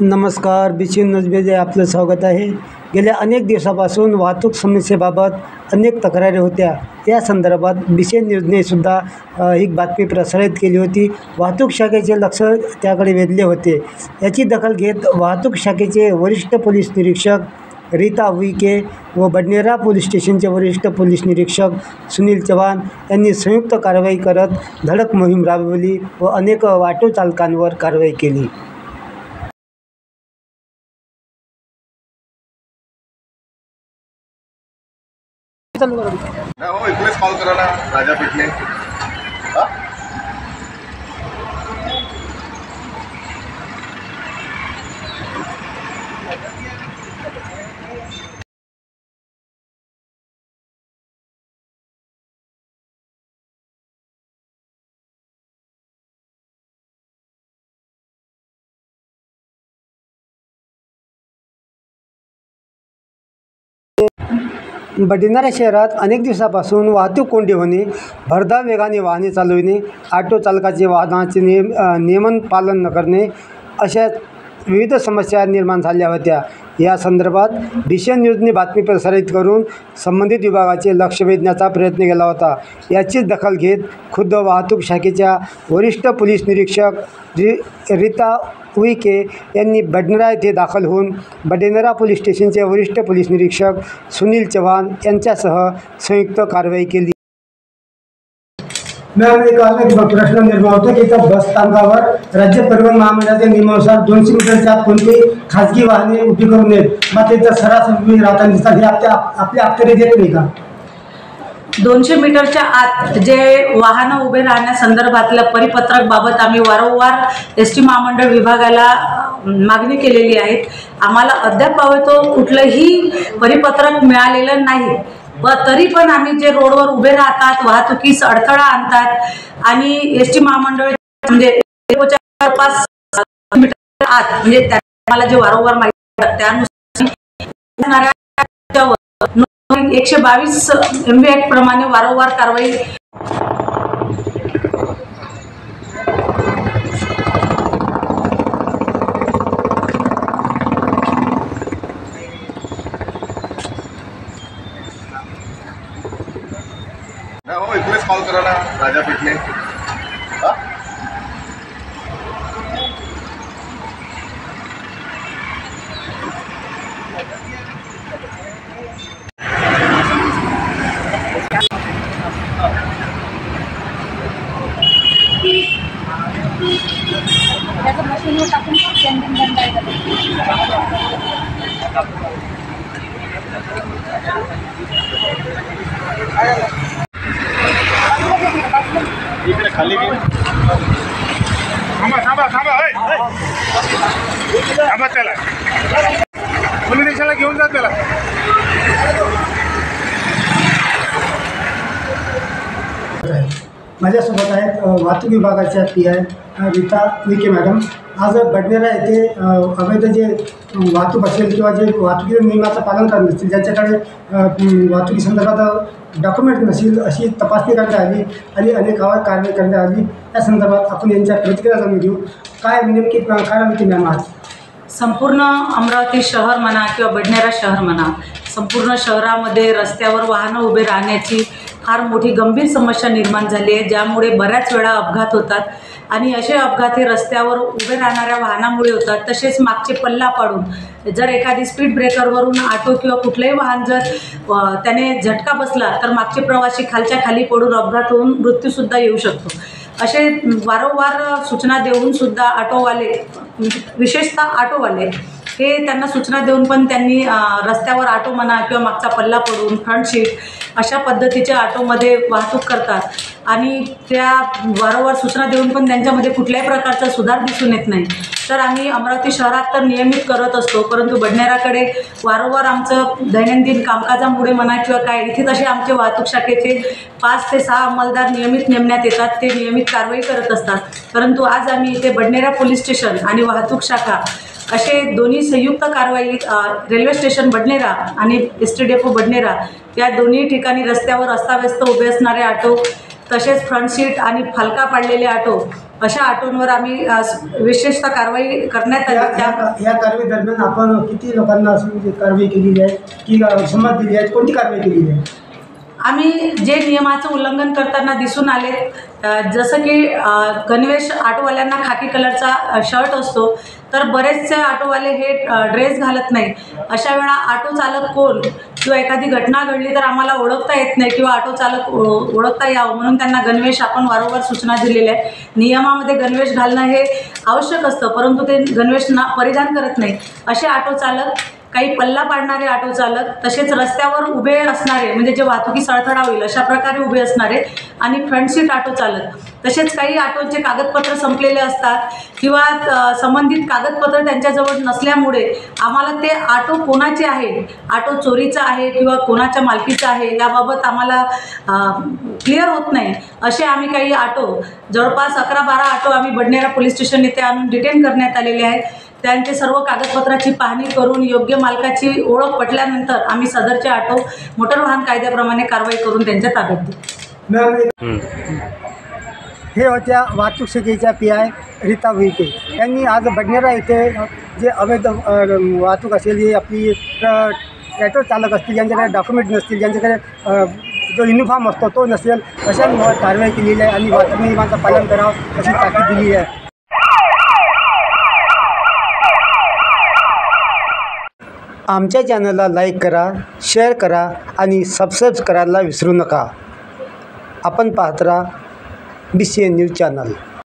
नमस्कार, BC न्यूजमध्ये आपलं स्वागत आहे. गेल्या अनेक दिवसापासून वाहतूक समस्येबाबत अनेक तक्रारी होत्या. या संदर्भात BC न्यूजने सुद्धा एक बातमी प्रसारित केली होती. वाहतूक शाखेचे लक्ष त्याकडे वेधले होते. याची दखल घेत वाहतूक शाखेचे वरिष्ठ पोलीस निरीक्षक रीता उईके व बडनेरा पोलीस स्टेशनचे वरिष्ठ पोलीस निरीक्षक सुनील चव्हाण यांनी संयुक्त कारवाई करत धडक मोहीम राबवली व अनेक ऑटो चालकांवर कारवाई केली. हो इकडेच कॉल करा ना राजापेठने. बडनेरा शहरात अनेक दिवसापासून वाहतूक कोंडी होणे, भरधाव वेगाने वाहने चालविणे, ऑटो चालकाचे वाहनाचे नियमन पालन न करणे अशा विविध समस्या निर्माण झाल्या होत्या. या संदर्भात BC न्यूजने बातमी प्रसारित करून संबंधित विभागाचे लक्ष वेधण्याचा प्रयत्न केला होता. याचीच दखल घेत खुद्द वाहतूक शाखेच्या वरिष्ठ पोलीस निरीक्षक रीता उईके यांनी बडनेरा येथे दाखल होऊन बडनेरा पोलीस स्टेशनचे वरिष्ठ पोलीस निरीक्षक सुनील चव्हाण यांच्यासह संयुक्त कारवाई केली. मॅम, एक प्रश्न निर्माण होतो की इथं बस स्थानकावर राज्य परिवहन महामंडळाच्या नियमानुसार 200 मीटरच्या आत कोणती खाजगी वाहने उभी करू नयेत. मग तिथं सरासरी राहताना दिसतात. हे आपल्या अखत्यारीत येत नाही का? 200 मीटरच्या आत जे वाहनं उभे राहण्यासंदर्भातल्या परिपत्रकबाबत आम्ही वारंवार ST महामंडळ विभागाला मागणी केलेली आहे. आम्हाला अद्याप कुठलंही परिपत्रक मिळालेलं नाही. व तरी पण आम्ही जे रोडवर उभे राहतात, वाहतुकीस अडथळा आणतात आणि ST महामंडळ म्हणजे 5 मीटर आत म्हणजे त्याला जे वारंवार माहिती त्यानुसार 122 MV ऍक्ट प्रमाणे वारंवार कारवाई हो इकडेच कॉल करा ना राजापेठने. मशीनवर टाकून इकडे खाली थांबा त्याला पोलीस स्टेशनला घेऊन जा त्याला. माझ्यासोबत आहेत वाहतूक विभागाच्या PI रीता उईके मॅडम. आज बडनेरा येथे अवैध जे वाहतूक असेल किंवा जे वाहतुकीच्या नियमाचं पालन करत नसतील, ज्यांच्याकडे वाहतुकी संदर्भात डॉक्युमेंट नसेल अशी तपासणी करण्यात आली आणि अनेक गावात कारवाई करण्यात आली. या संदर्भात आपण यांच्या प्रतिक्रिया जाणून घेऊ. काय नेमकी काय होती मॅम? आज संपूर्ण अमरावती शहर म्हणा किंवा बडनेरा शहर म्हणा, संपूर्ण शहरामध्ये रस्त्यावर वाहनं उभे राहण्याची फार मोठी गंभीर समस्या निर्माण झाली आहे, ज्यामुळे बऱ्याच वेळा अपघात होतात आणि असे अपघात हे रस्त्यावर उभे राहणाऱ्या वाहनामुळे होतात. तसेच मागचे पल्ला पाडून जर एखादी स्पीड ब्रेकरवरून ऑटो किंवा कुठलंही वाहन जर त्याने झटका बसला तर मागचे प्रवासी खालच्या खाली पडून अपघात होऊन मृत्यूसुद्धा येऊ शकतो. असे वारंवार सूचना देऊन सुद्धा ऑटोवाले, विशेषतः ऑटोवाले हे त्यांना सूचना देऊन पण त्यांनी रस्त्यावर ऑटो म्हणा किंवा मागचा पल्ला पडून फ्रंट सीट अशा पद्धतीच्या ऑटोमध्ये वाहतूक करतात आणि त्या वारंवार सूचना देऊन पण त्यांच्यामध्ये कुठल्याही प्रकारचा सुधार दिसून येत नाही. तर आम्ही अमरावती शहरात तर नियमित करत असतो, परंतु बडनेराकडे वारंवार आमचं दैनंदिन कामकाजामुळे म्हणा किंवा काय इथे तसे आमचे वाहतूक शाखेचे 5 ते 6 अंमलदार नियमित नेमण्यात येतात. ते नियमित कारवाई करत असतात. परंतु आज आम्ही इथे बडनेरा पोलीस स्टेशन आणि वाहतूक शाखा असे दोन्ही संयुक्त कारवाई रेल्वे स्टेशन बडनेरा आणि ST डेपो बडनेरा या दोन्ही ठिकाणी रस्त्यावर अस्ताव्यस्त उभे असणारे ऑटो तसेच फ्रंट सीट आणि फलका पाडलेले ऑटो अशा ऑटोंवर आम्ही विशेषतः कारवाई करण्यात आली. या कारवाई दरम्यान आपण किती लोकांना अशी म्हणजे कारवाई केलेली आहे की समज दिली आहे, कोणती कारवाई केलेली आहे? आम्ही जे नियमाचं उल्लंघन करताना दिसून आले, जसं की गणवेश ऑटोवाल्यांना खाकी कलरचा शर्ट असतो, तर बरेचसे ऑटोवाले हे ड्रेस घालत नाही. अशा वेळा ऑटो चालक कोण किंवा एखादी घटना घडली तर आम्हाला ओळखता येत नाही किंवा ऑटो चालक ओळखता यावं म्हणून त्यांना गणवेश आपण वारंवार सूचना दिलेल्या आहे. नियमामध्ये गणवेश घालणं हे आवश्यक असतं, परंतु ते गणवेश परिधान करत नाही. असे ऑटो चालक, काही पल्ला पाडणारे ऑटो चालक, तसेच रस्त्यावर उभे असणारे म्हणजे जे वाहतुकीस अडथळा होईल अशा प्रकारे उभे असणारे आणि फ्रंट सीट ऑटो चालक, तसेच काही ऑटोचे कागदपत्र संपलेले असतात किंवा संबंधित कागदपत्र त्यांच्याजवळ नसल्यामुळे आम्हाला ते ऑटो कोणाचे आहे, ऑटो चोरीचा आहे किंवा कोणाच्या मालकीचा आहे याबाबत आम्हाला क्लिअर होत नाही. असे आम्ही काही ऑटो, जवळपास 11-12 ऑटो आम्ही बडनेरा पोलीस स्टेशन येथे आणून डिटेन करण्यात आलेले आहेत. त्यांचे सर्व कागदपत्राची पाहणी करून योग्य मालकाची ओळख पटल्यानंतर आम्ही सदरचे ऑटो मोटर वाहन कायद्याप्रमाणे कारवाई करून त्यांच्या ताब्यात देऊ. हे होत्या वाहतूक शाखेच्या PI रीता उईके यांनी आज बडनेरा येथे जे अवैध वाहतूक असेल, ही आपली ॲटो चालक असतील, ज्यांच्याकडे डॉक्युमेंट नसतील, ज्यांच्याकडे जो युनिफॉर्म असतो तो नसेल, अशांवर कारवाई केलेली आहे आणि वाहतूक नियमांचं पालन करावं अशी ताकीद दिली आहे. आमच्या चॅनलला लाईक करा, शेअर करा आणि सबस्क्राईब करायला विसरू नका. आपण पाहत राहा BCN न्यूज चॅनल.